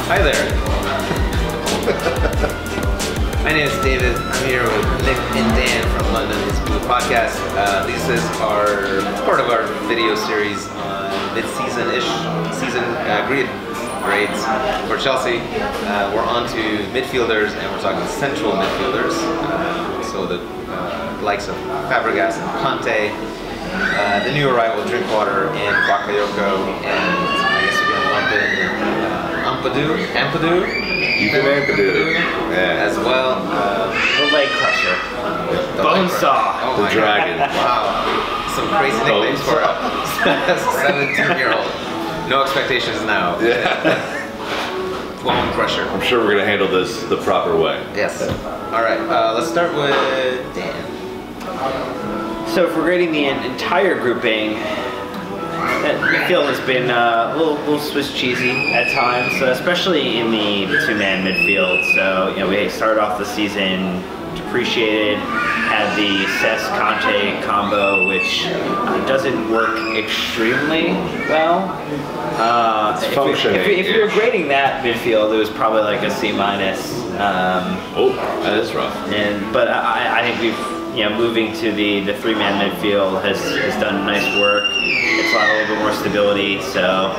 Hi there. My name is David. I'm here with Nick and Dan from London's Blue Podcast. This is part of our video series on mid-season-ish season grades for Chelsea. We're on to midfielders, and we're talking central midfielders. So the likes of Fabregas and Kanté, the new arrival Drinkwater and Bakayoko, and I guess we're gonna lump in Ampadu, yeah, as well. The leg crusher, The bone saw, Oh my dragon. God. Wow, some crazy nicknames for a 17-year-old. No expectations now. Yeah. Bone crusher. I'm sure we're gonna handle this the proper way. Yes. All right. Let's start with Dan. So if we're grading the entire grouping, that midfield has been a little Swiss cheesy at times, especially in the two-man midfield. So, you know, we started off the season depreciated, had the Cesc-Kanté combo, which doesn't work extremely well. If we were grading that midfield, it was probably like a C-. Oh, that is rough. But I think we've, moving to the three-man midfield has done nice work. It's a little bit more stability. So,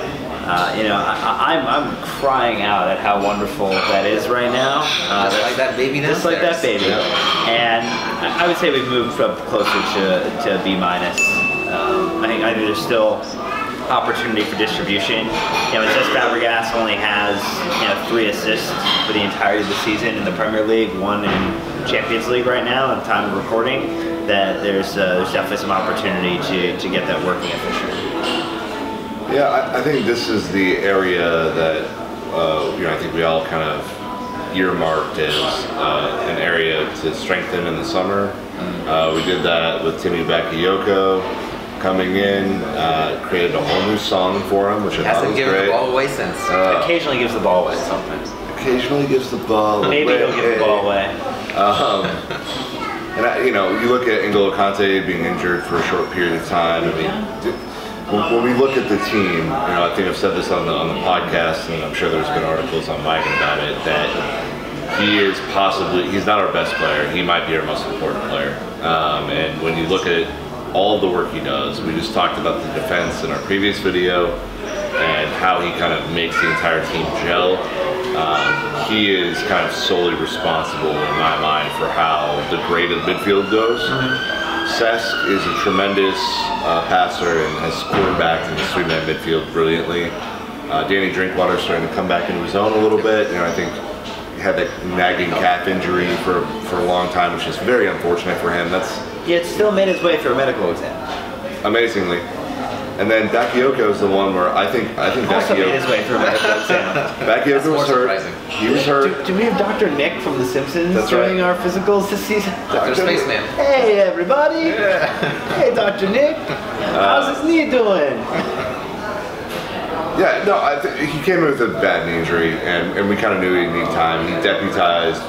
I'm crying out at how wonderful that is right now. Just like that baby downstairs. Just like that baby. Yeah. And I would say we've moved up closer to B-. I think there's still opportunity for distribution. It's just Fabregas only has 3 assists for the entirety of the season in the Premier League, 1 in Champions League right now at the time of recording. That there's definitely some opportunity to get that working efficiently. Yeah, I think this is the area that I think we all kind of earmarked as an area to strengthen in the summer. We did that with Timmy Bakayoko coming in, created a whole new song for him, which I thought was great. Hasn't given the ball away since. Occasionally gives the ball away sometimes. Occasionally gives the ball away. Maybe he'll give the ball away. And you look at N'Golo Kanté being injured for a short period of time. I mean, when we look at the team, I think I've said this on the podcast, and I'm sure there's been articles on WAGNH about it, that he's not our best player. He might be our most important player. And when you look at all of the work he does, we just talked about the defense in our previous video and how he kind of makes the entire team gel. He is kind of solely responsible in my mind for how the grade of midfield goes. Cesc is a tremendous passer and has quarterbacked in the three-man midfield brilliantly. Danny Drinkwater is starting to come back into his own a little bit. I think he had that nagging calf injury for a long time, which is very unfortunate for him. Yet still made his way through a medical exam. Amazingly. And then Bakayoko is the one where I think Also made his way through a medical exam. Bakayoko was hurt. He was hurt. Do we have Dr. Nick from The Simpsons doing our physicals this season? Dr. Spaceman. Hey everybody! Yeah. Hey Dr. Nick! How's his knee doing? Yeah, no, he came in with a bad knee injury, and we kind of knew he'd need time. He deputized.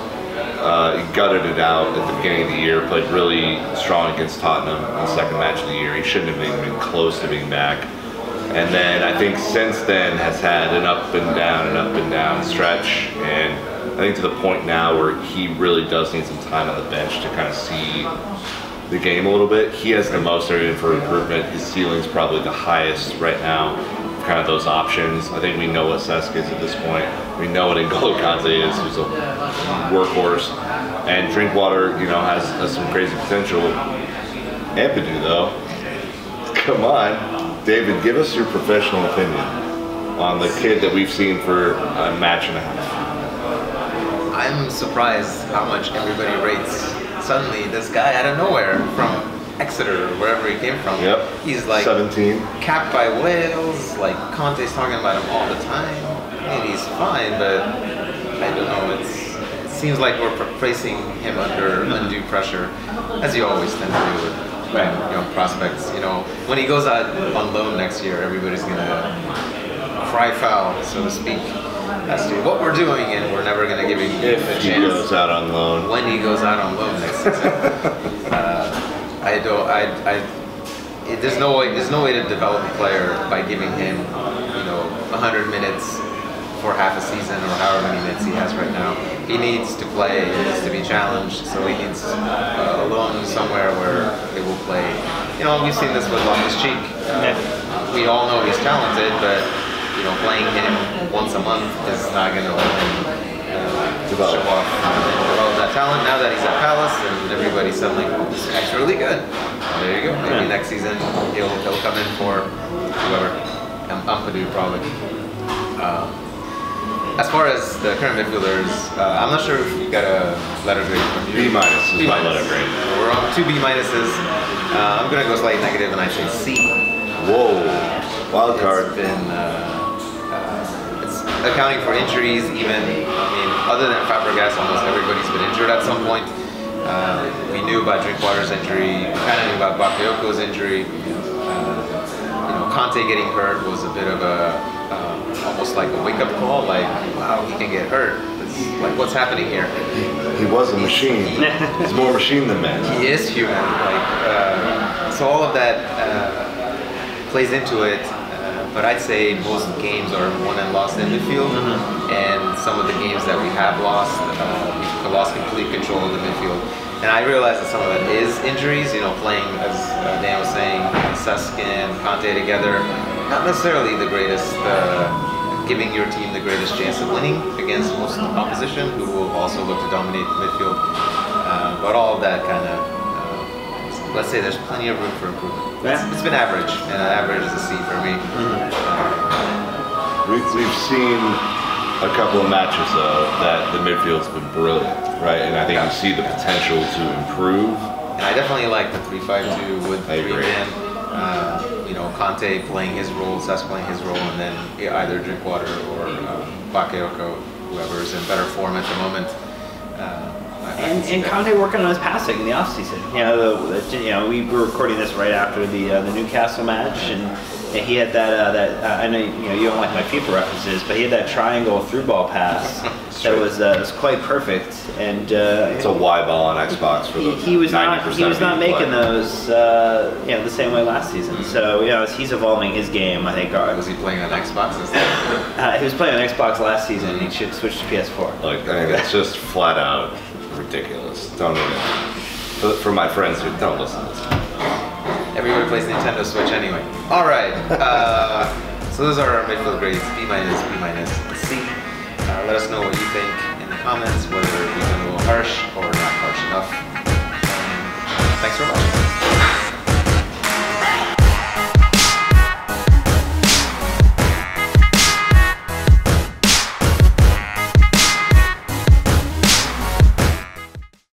He gutted it out at the beginning of the year, played really strong against Tottenham in the second match of the year. He shouldn't have even been close to being back. And then I think since then has had an up and down stretch. And I think to the point now where he really does need some time on the bench to kind of see the game a little bit. He has the most area for improvement. His ceiling's probably the highest right now. Kind of those options. I think we know what Cesc is at this point. We know what N'Golo Kanté is, who's a workhorse. And Drinkwater, has some crazy potential. Ampadu, though, come on. David, give us your professional opinion on the kid that we've seen for a match and a half. I'm surprised how much everybody rates suddenly this guy out of nowhere from Exeter or wherever he came from. Yep. He's like 17, capped by Wales. Like Conte's talking about him all the time. Maybe he's fine, but I don't know. It seems like we're placing him under undue pressure, as you always tend to do with prospects. When he goes out on loan next year, everybody's gonna cry foul, so to speak, as to what we're doing, and we're never gonna give him a chance. If he goes out on loan. When he goes out on loan next season. There's no way to develop a player by giving him 100 minutes for half a season or however many minutes he has right now. He needs to play, he needs to be challenged, so he needs a loan somewhere where he will play. You know, we've seen this with Loftus-Cheek. We all know he's talented, but you know, playing him once a month is not going to let him show off develop that talent. Now that he's at Palace and everybody's suddenly, this guy's really good. There you go. Maybe next season he'll come in for whoever. Ampadu probably. As far as the current midfielders, I'm not sure if we got a letter grade from you. B- is my letter grade. We're on 2 B-. I'm going to go slightly negative and I say C. Whoa. Wild card. It's been it's accounting for injuries even. I mean, other than Fabregas, almost everybody's been injured at some point. We knew about Drinkwater's injury. We kind of knew about Bakayoko's injury. Kanté getting hurt was a bit of a almost like a wake-up call. Like, wow, he can get hurt. It's like, what's happening here? He was a machine. He's more machine than man. He is human. Like, so all of that plays into it. But I'd say most games are won and lost in midfield, and some of the games that we have lost, we've lost complete control of the midfield. And I realize that some of that is injuries, you know, playing, as Dan was saying, Cesc and Kanté together, not necessarily the greatest, giving your team the greatest chance of winning against most of the opposition, who will also look to dominate the midfield. But all of that kind of, let's say there's plenty of room for improvement. It's been average, and average is a C for me. We've seen a couple of matches though that the midfield's been brilliant, right? And I think you see the potential to improve. And I definitely like the 3-5-2 with 3-man. You know, Kanté playing his role, Cesc playing his role, and then either Drinkwater or Bakayoko, whoever is in better form at the moment. And Kanté working on his passing in the offseason. You know, we were recording this right after the Newcastle match, and he had that I know you don't like my FIFA references, but he had that triangle through ball pass that was quite perfect. And it's a Y ball on Xbox for the he was not making those the same way last season. So he's evolving his game. I think. Was he playing on Xbox instead? He was playing on Xbox last season. And he should switch to PS4. Like, I mean, that's just flat out ridiculous. Don't even. For my friends who don't listen to this. Everybody plays Nintendo Switch anyway. All right. So those are our midfield grades: B-, B-, and C. Let us know what you think in the comments, whether we've been a little harsh or not harsh enough. Thanks for watching.